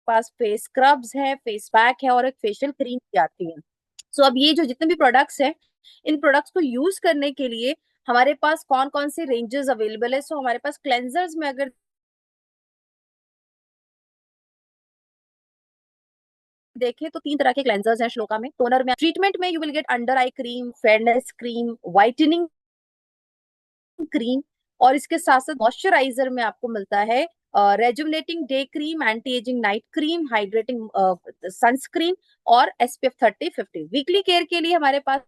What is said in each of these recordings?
पास face scrubs है, face pack है और एक फेशियल क्रीम भी आती है। सो अब ये जो जितने भी प्रोडक्ट्स हैं, इन प्रोडक्ट्स को यूज करने के लिए हमारे पास कौन कौन से रेंजेस अवेलेबल है। सो हमारे पास क्लेंजर्स में अगर देखें तो तीन तरह के क्लेंजर्स हैं श्लोका में। टोनर में, ट्रीटमेंट में you will get under eye cream, fairness cream, whitening cream, और इसके साथ साथ मॉइस्चराइजर में आपको मिलता है rejuvenating day cream, anti ageing night cream, hydrating sunscreen और SPF 30 50। वीकली केयर के लिए हमारे पास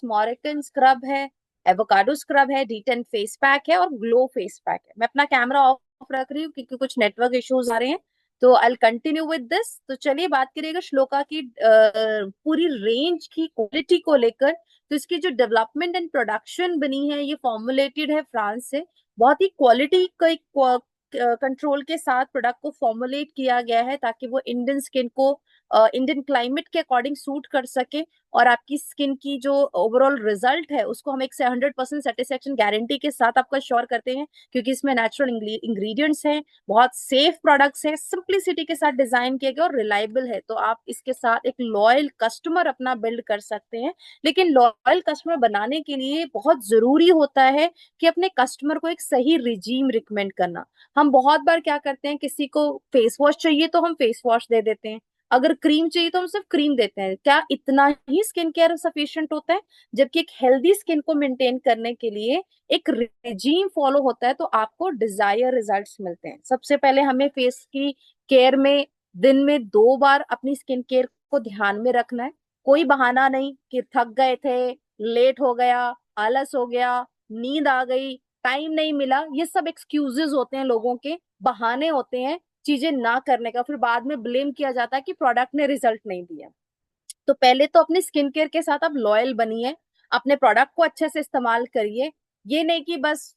मॉरिकन स्क्रब है, एवोकाडो स्क्रब है, D10 फेस पैक है और ग्लो फेस पैक है। मैं अपना कैमरा ऑफ रख रही हूँ क्योंकि कुछ नेटवर्क इश्यूज आ रहे हैं, तो आई कंटिन्यू विद दिस। तो चलिए बात करिएगा श्लोका की पूरी रेंज की क्वालिटी को लेकर। तो इसकी जो डेवलपमेंट एंड प्रोडक्शन बनी है, ये फॉर्मुलेटेड है फ्रांस से। बहुत ही क्वालिटी का एक कंट्रोल के साथ प्रोडक्ट को फॉर्मुलेट किया गया है ताकि वो इंडियन स्किन को इंडियन क्लाइमेट के अकॉर्डिंग सूट कर सके, और आपकी स्किन की जो ओवरऑल रिजल्ट है उसको हम एक से 100% सेटिस्फेक्शन गारंटी के साथ आपको श्योर करते हैं, क्योंकि इसमें नेचुरल इंग्रेडिएंट्स हैं, बहुत सेफ प्रोडक्ट्स हैं, सिंप्लिसिटी के साथ डिजाइन किए गए और रिलायबल है। तो आप इसके साथ एक लॉयल कस्टमर अपना बिल्ड कर सकते हैं। लेकिन लॉयल कस्टमर बनाने के लिए बहुत जरूरी होता है कि अपने कस्टमर को एक सही रिजीम रिकमेंड करना। हम बहुत बार क्या करते हैं, किसी को फेस वॉश चाहिए तो हम फेस वॉश दे देते हैं, अगर क्रीम चाहिए तो हम सिर्फ क्रीम देते हैं। क्या इतना ही स्किन केयर सफिशिएंट होता है? जबकि एक हेल्दी स्किन को मेंटेन करने के लिए एक रिजीम फॉलो होता है, तो आपको डिजायर रिजल्ट्स मिलते हैं। सबसे पहले हमें फेस की केयर में दिन में 2 बार अपनी स्किन केयर को ध्यान में रखना है। कोई बहाना नहीं कि थक गए थे, लेट हो गया, आलस हो गया, नींद आ गई, टाइम नहीं मिला, ये सब एक्सक्यूजेस होते हैं लोगों के, बहाने होते हैं चीजें ना करने का। फिर बाद में ब्लेम किया जाता है कि प्रोडक्ट ने रिजल्ट नहीं दिया। तो पहले तो अपनी स्किन केयर के साथ आप लॉयल बनिए, अपने प्रोडक्ट को अच्छे से इस्तेमाल करिए। ये नहीं कि बस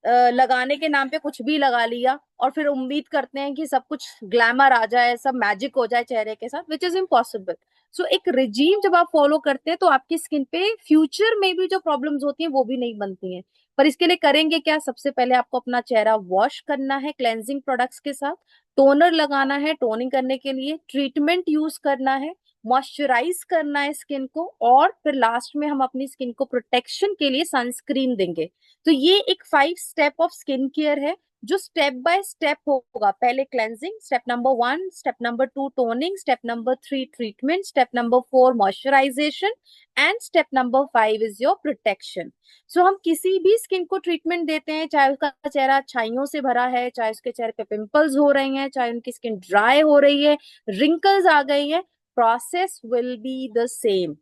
लगाने के नाम पे कुछ भी लगा लिया और फिर उम्मीद करते हैं कि सब कुछ ग्लैमर आ जाए, सब मैजिक हो जाए चेहरे के साथ, विच इज इम्पॉसिबल। सो एक रिजीम जब आप फॉलो करते हैं तो आपकी स्किन पे फ्यूचर में भी जो प्रॉब्लम्स होती हैं वो भी नहीं बनती हैं। पर इसके लिए करेंगे क्या? सबसे पहले आपको अपना चेहरा वॉश करना है क्लेंजिंग प्रोडक्ट्स के साथ, टोनर लगाना है टोनिंग करने के लिए, ट्रीटमेंट यूज करना है, मॉइस्चराइज करना है स्किन को, और फिर लास्ट में हम अपनी स्किन को प्रोटेक्शन के लिए सनस्क्रीन देंगे। तो ये एक 5 स्टेप ऑफ स्किन केयर है जो स्टेप बाय स्टेप होगा। पहले cleansing, step number 1, step number 2 toning, step number 3 treatment, step number 4 moisturisation, and step number 5 is your protection. So हम किसी भी स्किन को ट्रीटमेंट देते हैं, चाहे उसका चेहरा छाइयों से भरा है, चाहे उसके चेहरे पे पिंपल्स हो रहे हैं, चाहे उनकी स्किन ड्राई हो रही है, रिंकल्स आ गई है, process will be the same.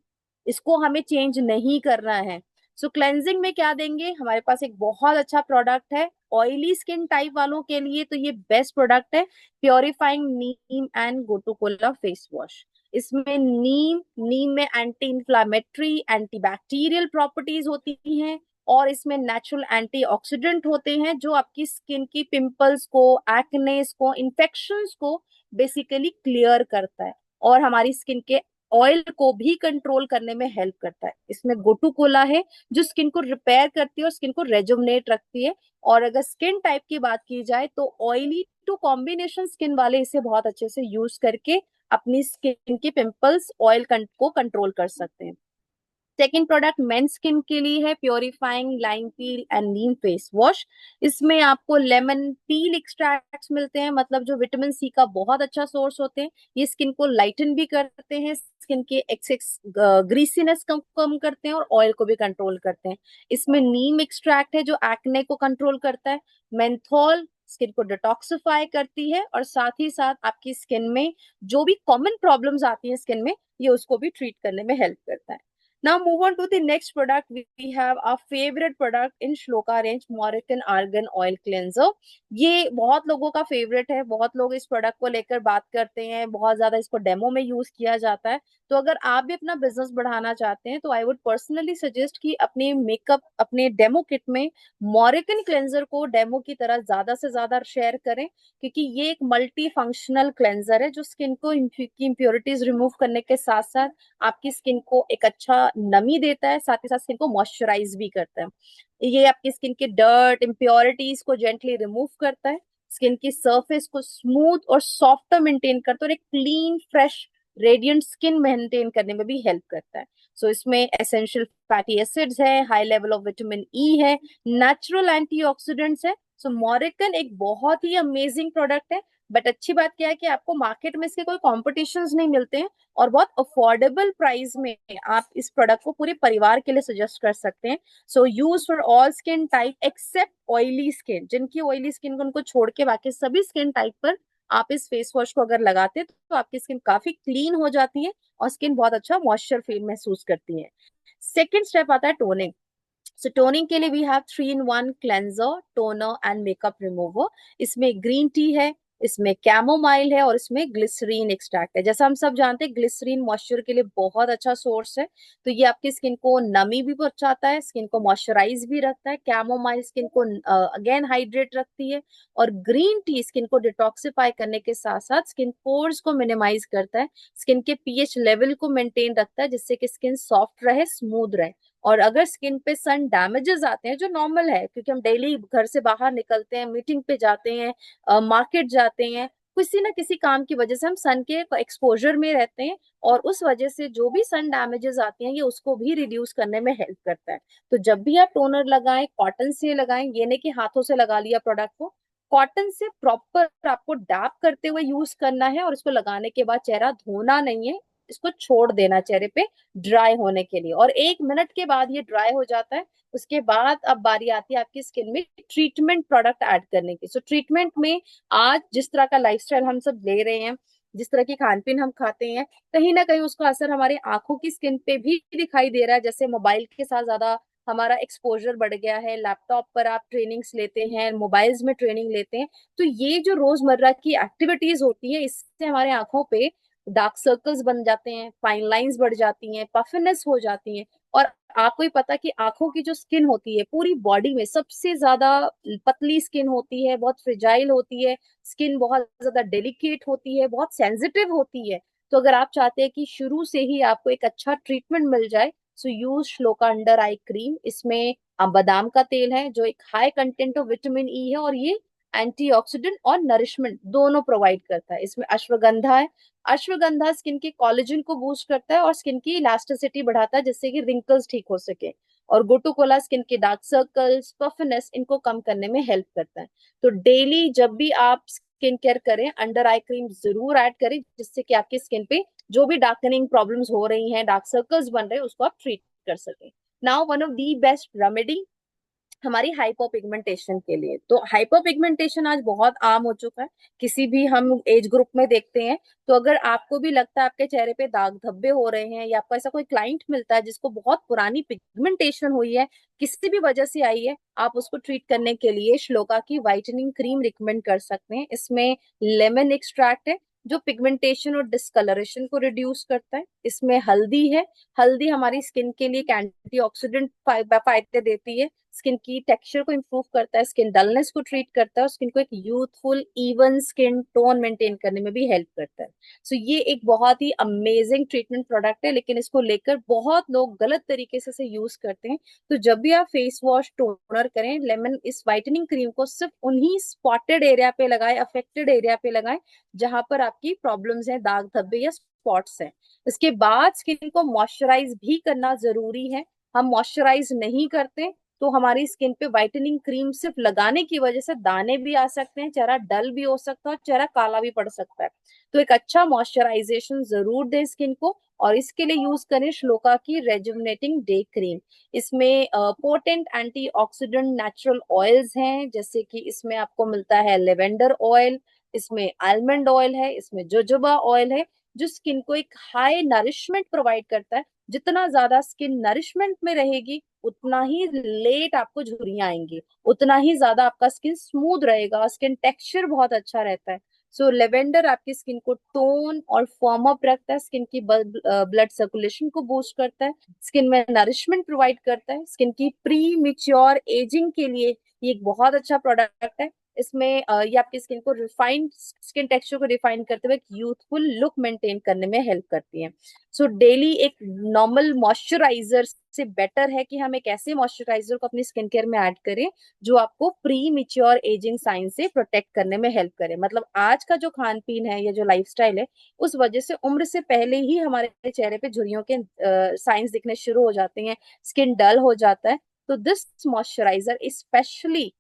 इसको हमें चेंज नहीं करना है। सो क्लेंजिंग में क्या देंगे? हमारे पास एक बहुत अच्छा प्रोडक्ट है ऑयली स्किन टाइप वालों के लिए, तो ये बेस्ट प्रोडक्ट है, purifying neem and gotu kola face wash. इसमें नीम में anti inflammatory, anti bacterial properties होती हैं, और इसमें नेचुरल एंटीऑक्सीडेंट होते हैं जो आपकी स्किन की पिंपल्स को, एक्नेस को, इन्फेक्शंस को बेसिकली क्लियर करता है, और हमारी स्किन के ऑयल को भी कंट्रोल करने में हेल्प करता है। इसमें गोटू कोला है जो स्किन को रिपेयर करती है और स्किन को रेजुवनेट रखती है। और अगर स्किन टाइप की बात की जाए तो ऑयली टू कॉम्बिनेशन स्किन वाले इसे बहुत अच्छे से यूज करके अपनी स्किन के पिंपल्स ऑयल को कंट्रोल कर सकते हैं। सेकेंड प्रोडक्ट मेन स्किन के लिए है, purifying lime peel and Neem face wash. इसमें आपको लेमन पील एक्सट्रैक्ट्स मिलते हैं, मतलब जो विटामिन सी का बहुत अच्छा सोर्स होते हैं। ये स्किन को लाइटन भी करते हैं, स्किन के एक्सेस ग्रीसीनेस को कम करते हैं और ऑयल को भी कंट्रोल करते हैं। इसमें नीम एक्सट्रैक्ट है जो एक्ने को कंट्रोल करता है। मेंथोल स्किन को डिटॉक्सिफाई करती है, और साथ ही साथ आपकी स्किन में जो भी कॉमन प्रॉब्लम्स आती है स्किन में, ये उसको भी ट्रीट करने में हेल्प करता है। Now move on to the next product. We have our favorite product in Shloka range, Moroccan Argan Oil Cleanser. ये बहुत लोगों का फेवरेट है, बहुत लोग इस प्रोडक्ट को लेकर बात करते हैं, बहुत ज्यादा इसको डेमो में यूज किया जाता है। तो अगर आप भी अपना बिजनेस बढ़ाना चाहते हैं तो आई वुड पर्सनली सजेस्ट कि अपने मेकअप, अपने डेमो किट में मॉरिकन क्लेंजर को डेमो की तरह ज्यादा से ज्यादा शेयर करें, क्योंकि ये एक मल्टी फंक्शनल क्लेंजर है जो स्किन को इम्प्योरिटीज रिमूव करने के साथ साथ आपकी स्किन को एक अच्छा नमी देता है, साथ ही साथ स्किन को मॉइस्चराइज भी करता है। ये आपकी स्किन के डर्ट इम्प्योरिटीज को जेंटली रिमूव करता है, स्किन की सरफेस को स्मूथ और सॉफ्टर मेंटेन करता है, और एक clean fresh radiant skin maintain करने में भी हेल्प करता है। सो इसमें एसेंशियल फैटी एसिड्स है, high level of vitamin E है, नेचुरल एंटीऑक्सीडेंट्स है। सो मॉरिकन एक बहुत ही अमेजिंग प्रोडक्ट है। बट अच्छी बात क्या है कि आपको मार्केट में इसके कोई कॉम्पिटिशन्स नहीं मिलते हैं, और बहुत अफोर्डेबल प्राइस में आप इस प्रोडक्ट को पूरे परिवार के लिए सजेस्ट कर सकते हैं। So use for all skin type except oily skin, जिनकी ऑयली स्किन को उनको छोड़ के बाकी सभी स्किन टाइप पर आप इस फेस वॉश को अगर लगाते हैं तो आपकी स्किन काफी क्लीन हो जाती है, और स्किन बहुत अच्छा मॉइस्चर फील महसूस करती है। सेकेंड स्टेप आता है टोनिंग। सो टोनिंग के लिए we have 3 in 1 cleanser, toner and makeup remover. इसमें ग्रीन टी है, इसमें कैमोमाइल है, और इसमें ग्लिसरीन एक्सट्रैक्ट है। जैसा हम सब जानते हैं ग्लिसरीन मॉइस्चर के लिए बहुत अच्छा सोर्स है, तो ये आपकी स्किन को नमी भी पहुंचाता है, स्किन को मॉइस्चराइज भी रखता है। कैमोमाइल स्किन को अगेन हाइड्रेट रखती है, और ग्रीन टी स्किन को डिटॉक्सिफाई करने के साथ साथ स्किन पोर्स को मिनिमाइज करता है, स्किन के पीएच लेवल को मेंटेन रखता है, जिससे कि स्किन सॉफ्ट रहे, स्मूथ रहे। और अगर स्किन पे सन डैमेजेस आते हैं, जो नॉर्मल है क्योंकि हम डेली घर से बाहर निकलते हैं, मीटिंग पे जाते हैं, मार्केट जाते हैं, किसी ना किसी काम की वजह से हम सन के एक्सपोजर में रहते हैं, और उस वजह से जो भी सन डैमेजेस आती हैं ये उसको भी रिड्यूस करने में हेल्प करता है। तो जब भी आप टोनर लगाएं, कॉटन से लगाएं, ये नहीं कि हाथों से लगा लिया प्रोडक्ट को। कॉटन से प्रॉपर आपको डैप करते हुए यूज करना है, और इसको लगाने के बाद चेहरा धोना नहीं है, इसको छोड़ देना चेहरे पे ड्राई होने के लिए, और 1 मिनट के बाद ये ड्राई हो जाता है। उसके बाद अब बारी आती है आपकी स्किन में ट्रीटमेंट प्रोडक्ट ऐड करने की। सो ट्रीटमेंट में आज जिस तरह का लाइफस्टाइल हम सब ले रहे हैं, जिस तरह की खान पीन हम खाते हैं, कहीं ना कहीं उसका असर हमारे आंखों की स्किन पे भी दिखाई दे रहा है। जैसे मोबाइल के साथ ज्यादा हमारा एक्सपोजर बढ़ गया है, लैपटॉप पर आप ट्रेनिंग्स लेते हैं, मोबाइल्स में ट्रेनिंग लेते हैं, तो ये जो रोजमर्रा की एक्टिविटीज होती है इससे हमारे आंखों पे डार्क सर्कल्स बन जाते हैं, फाइन लाइंस बढ़ जाती हैं, पफिनेस हो जाती हैं। और आपको ही पता कि आंखों की जो स्किन होती है पूरी बॉडी में सबसे ज्यादा पतली स्किन होती है, बहुत फ्रिजाइल होती है, स्किन बहुत ज्यादा डेलिकेट होती है, बहुत सेंसिटिव होती है। तो अगर आप चाहते हैं कि शुरू से ही आपको एक अच्छा ट्रीटमेंट मिल जाए, so use Shloka under eye cream. इसमें बादाम का तेल है जो एक high content of vitamin E है, और ये एंटीऑक्सीडेंट और नरिशमेंट दोनों प्रोवाइड करता है। इसमें अश्वगंधा है, अश्वगंधा स्किन के कोलेजन को बूस्ट करता है और स्किन की इलास्टिसिटी बढ़ाता है, जिससे कि रिंकल्स ठीक हो सके। और गोटूकोला स्किन के डार्क सर्कल्स, पफनेस इनको कम करने में हेल्प करता है। तो डेली जब भी आप स्किन केयर करें, अंडर आई क्रीम जरूर ऐड करें, जिससे कि आपकी स्किन पे जो भी डार्कनिंग प्रॉब्लम्स हो रही हैं, डार्क सर्कल्स बन रहे हैं, उसको आप ट्रीट कर सकें। Now one of the best remedy हमारी हाइपर पिगमेंटेशन के लिए। तो हाइपर पिगमेंटेशन आज बहुत आम हो चुका है, किसी भी हम एज ग्रुप में देखते हैं। तो अगर आपको भी लगता है आपके चेहरे पे दाग धब्बे हो रहे हैं, या आपको ऐसा कोई क्लाइंट मिलता है जिसको बहुत पुरानी पिगमेंटेशन हुई है, किसी भी वजह से आई है, आप उसको ट्रीट करने के लिए श्लोका की व्हाइटनिंग क्रीम रिकमेंड कर सकते हैं। इसमें लेमन एक्सट्रैक्ट है जो पिगमेंटेशन और डिस्कलरेशन को रिड्यूस करता है। इसमें हल्दी है, हल्दी हमारी स्किन के लिए एंटीऑक्सीडेंट फायदे देती है, स्किन की टेक्सचर को इंप्रूव करता है, स्किन डलनेस को ट्रीट करता है, और स्किन को एक youthful even skin tone maintain करने में भी हेल्प करता है। सो ये एक बहुत ही अमेजिंग ट्रीटमेंट प्रोडक्ट है, लेकिन इसको लेकर बहुत लोग गलत तरीके से इसे यूज करते हैं। तो जब भी आप फेस वॉश टोनर करें, लेमन इस व्हाइटनिंग क्रीम को सिर्फ उन्हीं स्पॉटेड एरिया पे लगाएं, अफेक्टेड एरिया पे लगाएं जहां पर आपकी प्रॉब्लम्स हैं, दाग धब्बे या स्पॉट्स हैं। इसके बाद स्किन को मॉइस्चराइज भी करना जरूरी है। हम मॉइस्चराइज नहीं करते तो हमारी स्किन पे व्हाइटनिंग क्रीम सिर्फ लगाने की वजह से दाने भी आ सकते हैं, चेहरा डल भी हो सकता है, और चेहरा काला भी पड़ सकता है। तो एक अच्छा मॉइस्चराइजेशन जरूर दें स्किन को, और इसके लिए यूज करें श्लोका की रेजुविनेटिंग डे क्रीम। इसमें पोटेंट एंटीऑक्सीडेंट नेचुरल ऑयल्स हैं, जैसे कि इसमें आपको मिलता है लेवेंडर ऑयल, इसमें आलमंड ऑयल है, इसमें जोजोबा ऑयल है, जो स्किन को एक हाई नरिशमेंट प्रोवाइड करता है। जितना ज्यादा स्किन नरिशमेंट में रहेगी, उतना ही लेट आपको झुर्रियां आएंगी, उतना ही ज्यादा आपका स्किन स्मूथ रहेगा, स्किन टेक्सचर बहुत अच्छा रहता है। सो लेवेंडर आपकी स्किन को टोन और फॉर्म अप रखता है, स्किन की ब्लड सर्कुलेशन को बूस्ट करता है, स्किन में नरिशमेंट प्रोवाइड करता है, स्किन की प्री मिच्योर एजिंग के लिए ये एक बहुत अच्छा प्रोडक्ट है। इसमें ये आपकी स्किन को रिफाइंड, स्किन टेक्सचर को रिफाइन करते हुए यूथफुल लुक मेंटेन करने में हेल्प करती है। सो डेली एक नॉर्मल मॉइस्चराइजर से बेटर है कि हम एक ऐसे मॉइस्चराइजर को अपनी स्किन केयर में ऐड करें जो आपको प्री मिच्योर एजिंग साइन से प्रोटेक्ट करने में हेल्प करे। मतलब आज का जो खान पीन है या जो लाइफस्टाइल है, उस वजह से उम्र से पहले ही हमारे चेहरे पे झुर्रियों के साइंस दिखने शुरू हो जाते हैं, स्किन डल हो जाता है। तो this moisturiser specially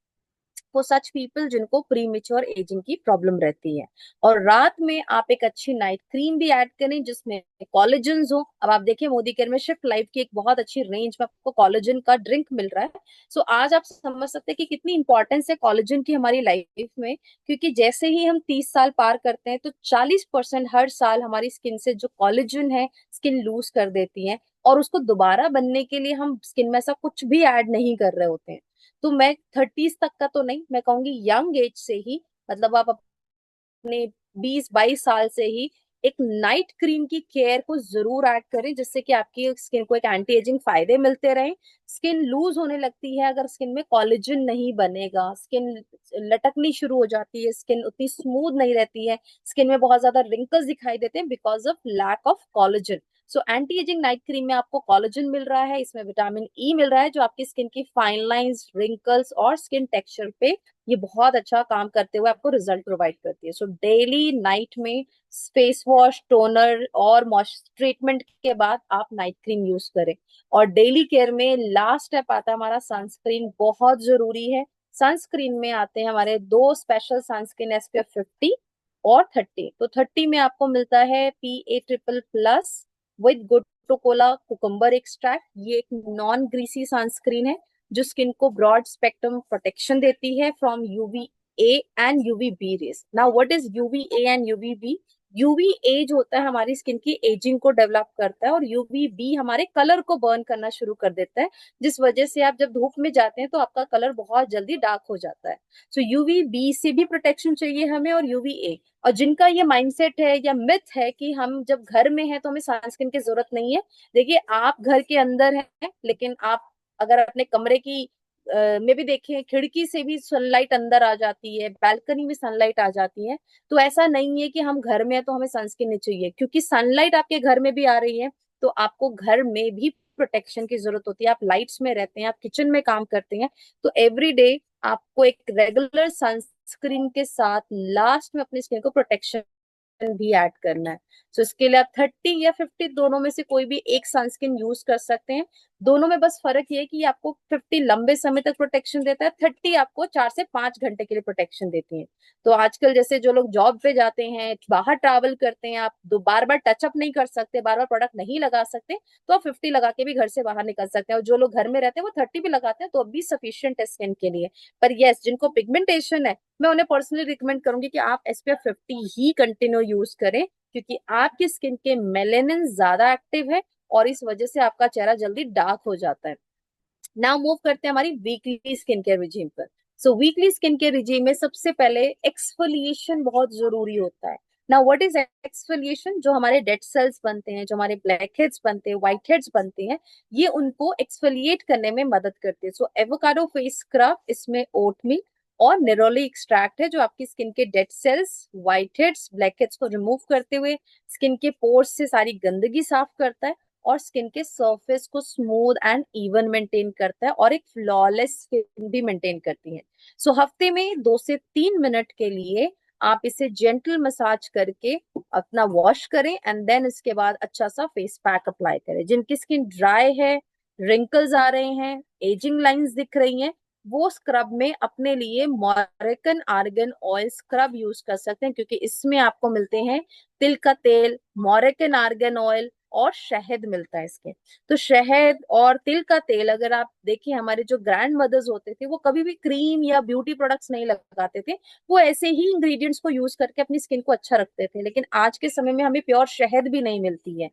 for such people जिनको प्री मेच्योर एजिंग की प्रॉब्लम रहती है। और रात में आप एक अच्छी नाइट क्रीम भी ऐड करें जिसमें कॉलेजन हो। अब आप देखिए मोदी केयर में शिफ्ट लाइफ की एक बहुत अच्छी रेंज में आपको कॉलेजन का ड्रिंक मिल रहा है। सो आज आप समझ सकते हैं कि कितनी इंपॉर्टेंस है कॉलेजन की हमारी लाइफ में, क्योंकि जैसे ही हम 30 साल पार करते हैं तो 40% हर साल हमारी स्किन से जो कॉलेजन है स्किन लूज कर देती है, और उसको दोबारा बनने के लिए हम स्किन में ऐसा कुछ भी ऐड नहीं कर रहे होते हैं। तो मैं 30s तक का तो नहीं, मैं कहूंगी यंग एज से ही, मतलब आप अपने 20-22 साल से ही एक नाइट क्रीम की केयर को जरूर ऐड करें, जिससे कि आपकी स्किन को एक एंटी एजिंग फायदे मिलते रहें। स्किन लूज होने लगती है अगर स्किन में कोलेजन नहीं बनेगा, स्किन लटकनी शुरू हो जाती है, स्किन उतनी स्मूथ नहीं रहती है, स्किन में बहुत ज्यादा रिंकल्स दिखाई देते हैं because of lack of collagen. So anti ageing night cream में आपको कोलेजन मिल रहा है, इसमें विटामिन ई मिल रहा है जो आपकी स्किन की फाइन लाइंस, रिंकल्स और स्किन टेक्सचर पे ये बहुत अच्छा काम करते हुए आपको रिजल्ट प्रोवाइड करती है। सो डेली नाइट में फेस वॉश, टोनर और मॉइस्चर ट्रीटमेंट के बाद आप नाइट क्रीम यूज करें। और डेली केयर में लास्ट स्टेप आता है हमारा सनस्क्रीन, बहुत जरूरी है। सनस्क्रीन में आते हैं हमारे दो स्पेशल सनस्क्रीन, SPF 50 और 30। तो 30 में आपको मिलता है PA+++ with gotu kola cucumber extract. ये एक नॉन ग्रीसी सनस्क्रीन है जो स्किन को ब्रॉड स्पेक्ट्रम प्रोटेक्शन देती है from UVA and UVB rays. Now what is UVA and UVB? UVA जो होता है हमारी स्किन की एजिंग को डेवलप करता है, और UVB हमारे कलर को बर्न करना शुरू कर देता है, जिस वजह से आप जब धूप में जाते हैं तो आपका कलर बहुत जल्दी डार्क हो जाता है। सो UVB से भी प्रोटेक्शन चाहिए हमें, और UVA। और जिनका ये माइंडसेट है या मिथ है कि हम जब घर में हैं तो हमें सनस्क्रीन की जरूरत नहीं है, देखिए आप घर के अंदर हैं लेकिन आप अगर अपने कमरे की में भी देखें, खिड़की से भी सनलाइट अंदर आ जाती है, बैल्कनी में सनलाइट आ जाती है। तो ऐसा नहीं है कि हम घर में है तो हमें सनस्क्रीन नहीं चाहिए, क्योंकि सनलाइट आपके घर में भी आ रही है तो आपको घर में भी प्रोटेक्शन की जरूरत होती है। आप लाइट्स में रहते हैं, आप किचन में काम करते हैं, तो एवरी डे आपको एक रेगुलर सनस्क्रीन के साथ लास्ट में अपनी स्किन को प्रोटेक्शन भी ऐड करना है। तो इसके लिए आप 30 या 50 दोनों में से कोई भी एक सनस्क्रीन यूज कर सकते हैं। दोनों में बस फर्क ये है कि आपको 50 लंबे समय तक प्रोटेक्शन देता है, 30 आपको 4 से 5 घंटे के लिए प्रोटेक्शन देती है। तो आजकल जैसे जो लोग जॉब पे जाते हैं, बाहर ट्रैवल करते हैं, आप दो बार बार टचअप नहीं कर सकते, बार बार प्रोडक्ट नहीं लगा सकते, तो आप 50 लगा के भी घर से बाहर निकल सकते हैं। और जो लोग घर में रहते हैं वो 30 भी लगाते हैं तो अब भी सफिशियंट है स्किन के लिए। पर यस, जिनको पिगमेंटेशन है मैं उन्हें पर्सनली रिकमेंड करूंगी कि आप SPF 50 ही कंटिन्यू यूज करें, क्योंकि आपकी स्किन के मेलेनिन ज्यादा एक्टिव है और इस वजह से आपका चेहरा जल्दी डार्क हो जाता है। नाउ मूव करते हैं हमारी वीकली स्किन केयर रिजीम पर। सो वीकली स्किन केयर रिजीम में सबसे पहले एक्सफोलिएशन बहुत जरूरी होता है। Now what is exfoliation? जो हमारे डेड सेल्स बनते हैं, जो हमारे ब्लैक हेड्स बनते हैं, व्हाइट हेड्स बनते हैं, ये उनको एक्सफोलिएट करने में मदद करती है। सो एवोकाडो फेस स्क्रब, इसमें ओटमील और निरोली एक्सट्रैक्ट है जो आपकी स्किन के dead cells, white heads, black heads को रिमूव करते हुए स्किन के पोर्स से सारी गंदगी साफ करता है और स्किन के सरफेस को स्मूथ एंड इवन मेंटेन करता है और एक फ्लॉलेस स्किन भी मेंटेन करती है। सो हफ्ते में 2 से 3 मिनट के लिए आप इसे जेंटल मसाज करके अपना वॉश करें एंड देन इसके बाद अच्छा सा फेस पैक अप्लाई करें। जिनकी स्किन ड्राई है, रिंकल्स आ रहे हैं, एजिंग लाइंस दिख रही हैं, वो स्क्रब में अपने लिए मोरिकन आर्गन ऑयल स्क्रब यूज कर सकते हैं, क्योंकि इसमें आपको मिलते हैं तिल का तेल, मोरिकन आर्गन ऑयल और शहद मिलता है इसके। तो शहद और तिल का तेल, अगर आप देखिए हमारे जो ग्रैंड मदर्स होते थे वो कभी भी क्रीम या ब्यूटी प्रोडक्ट्स नहीं लगाते थे, वो ऐसे ही इंग्रेडिएंट्स को यूज करके अपनी स्किन को अच्छा रखते थे। लेकिन आज के समय में हमें प्योर शहद भी नहीं मिलती है,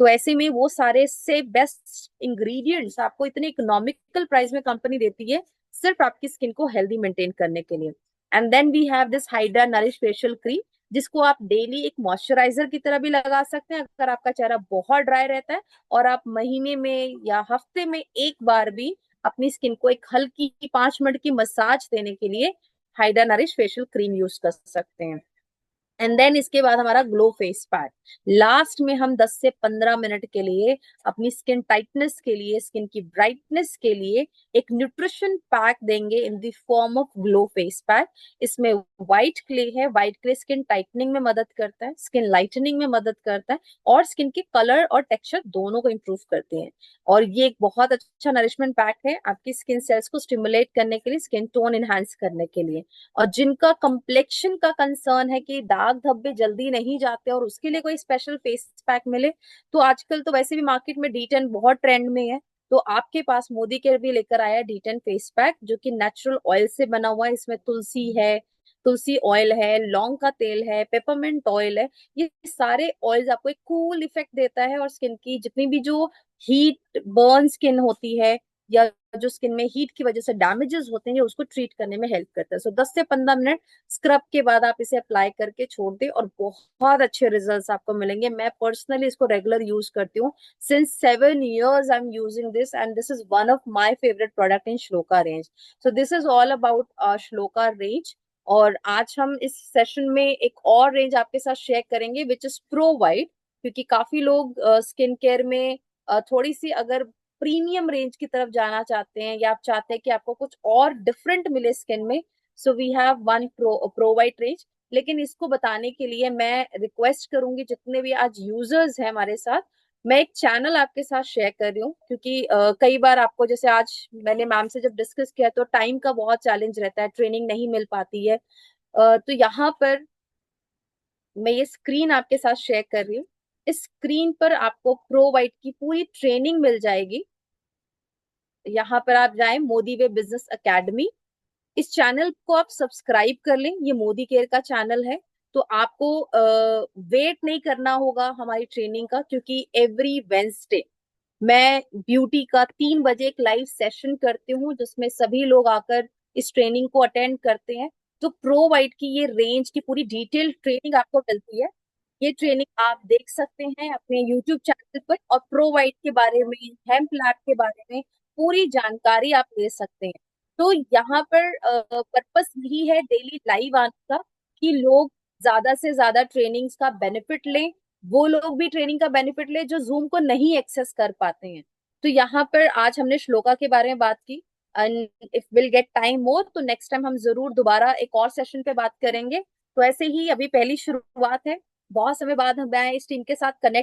तो ऐसे में वो सारे से बेस्ट इंग्रेडिएंट्स आपको इतने इकोनॉमिकल प्राइस में कंपनी देती है सिर्फ आपकी स्किन को हेल्दी मेंटेन करने के लिए। And then we have this hydra nourish facial cream, जिसको आप डेली एक मॉइस्चराइजर की तरह भी लगा सकते हैं अगर आपका चेहरा बहुत ड्राई रहता है, और आप महीने में या हफ्ते में एक बार भी अपनी स्किन को एक हल्की 5 मिनट की मसाज देने के लिए hydra nourish facial cream use कर सकते हैं। एंड देन इसके बाद हमारा ग्लो फेस पैक। लास्ट में हम 10 से 15 मिनट के लिए अपनी स्किन टाइटनेस के लिए, स्किन की ब्राइटनेस के लिए एक न्यूट्रिशन पैक देंगे in the form of glow face pack. इसमें व्हाइट क्ले है। व्हाइट क्ले स्किन टाइटनिंग में मदद करता है, स्किन लाइटनिंग में मदद करता है, और स्किन के कलर और टेक्सचर दोनों को इंप्रूव करते हैं। और ये एक बहुत अच्छा नरिशमेंट पैक है आपकी स्किन सेल्स को स्टिमुलेट करने के लिए, स्किन टोन इनहांस करने के लिए। और जिनका कंप्लेक्शन का कंसर्न है कि दाग धब्बे जल्दी नहीं जाते और उसके लिए कोई स्पेशल फेस पैक मिले, तो आजकल तो वैसे भी मार्केट में D10 बहुत ट्रेंड में है। तो आपके पास मोदी केयर भी लेकर आया है D10 फेस पैक, जो कि नेचुरल ऑयल से बना हुआ है। इसमें तुलसी है, तुलसी ऑयल है, लौंग का तेल है, पेपरमिंट ऑयल है। ये सारे ऑयल्स आपको एक कूल इफेक्ट देता है, और स्किन की जितनी भी जो हीट बर्न स्किन होती है, या जो स्किन में हीट की वजह से डैमेजेस होते हैं, उसको ट्रीट करने में हेल्प करता है। सो 10 से 15 मिनट स्क्रब के बाद आप इसे अप्लाई करके छोड़ दें, और बहुत अच्छे रिजल्ट्स आपको मिलेंगे। मैं पर्सनली इसको रेगुलर यूज करती हूँ। Since 7 years I am using this, and this is one of my favourite product in shloka range. So this is all about shloka range. और आज हम इस सेशन में एक और रेंज आपके साथ शेयर करेंगे, विच इज प्रो वाइट। क्योंकि काफी लोग स्किन केयर में थोड़ी सी अगर प्रीमियम रेंज की तरफ जाना चाहते हैं, या आप चाहते हैं कि आपको कुछ और डिफरेंट मिले स्किन में, so we have one pro white range. लेकिन इसको बताने के लिए मैं रिक्वेस्ट करूंगी, जितने भी आज यूजर्स हैं हमारे साथ, मैं एक चैनल आपके साथ शेयर कर रही हूँ। क्योंकि कई बार आपको, जैसे आज मैंने मैम से जब डिस्कस किया, तो टाइम का बहुत चैलेंज रहता है, ट्रेनिंग नहीं मिल पाती है। तो यहाँ पर मैं ये स्क्रीन आपके साथ शेयर कर रही हूँ। इस स्क्रीन पर आपको प्रो वाइट की पूरी ट्रेनिंग मिल जाएगी। यहाँ पर आप जाएं, मोदी वे बिजनेस एकेडमी। इस चैनल को आप सब्सक्राइब कर लें, ये मोदी केयर का चैनल है। तो आपको वेट नहीं करना होगा हमारी ट्रेनिंग का, क्योंकि एवरी वेंसडे मैं ब्यूटी का 3 बजे एक लाइव सेशन करती हूँ, जिसमें सभी लोग आकर इस ट्रेनिंग को अटेंड करते हैं। तो प्रो वाइट की ये रेंज की पूरी डिटेल ट्रेनिंग आपको मिलती है। ये ट्रेनिंग आप देख सकते हैं अपने यूट्यूब चैनल पर, और प्रो वाइट के बारे में, हेम्प लैब के बारे में पूरी जानकारी आप ले सकते हैं। तो यहाँ पर पर्पस यही है डेली लाइव आने का, कि लोग ज्यादा से ज्यादा ट्रेनिंग्स का बेनिफिट लें। वो लोग भी ट्रेनिंग का बेनिफिट ले जो जूम को नहीं एक्सेस कर पाते हैं। तो यहाँ पर आज हमने श्लोका के बारे में बात की, and if will get time more, तो नेक्स्ट टाइम हम जरूर दोबारा एक और सेशन पे बात करेंगे। तो ऐसे ही अभी पहली शुरुआत है, बहुत समय बाद मैं इस टीम के साथ कनेक्ट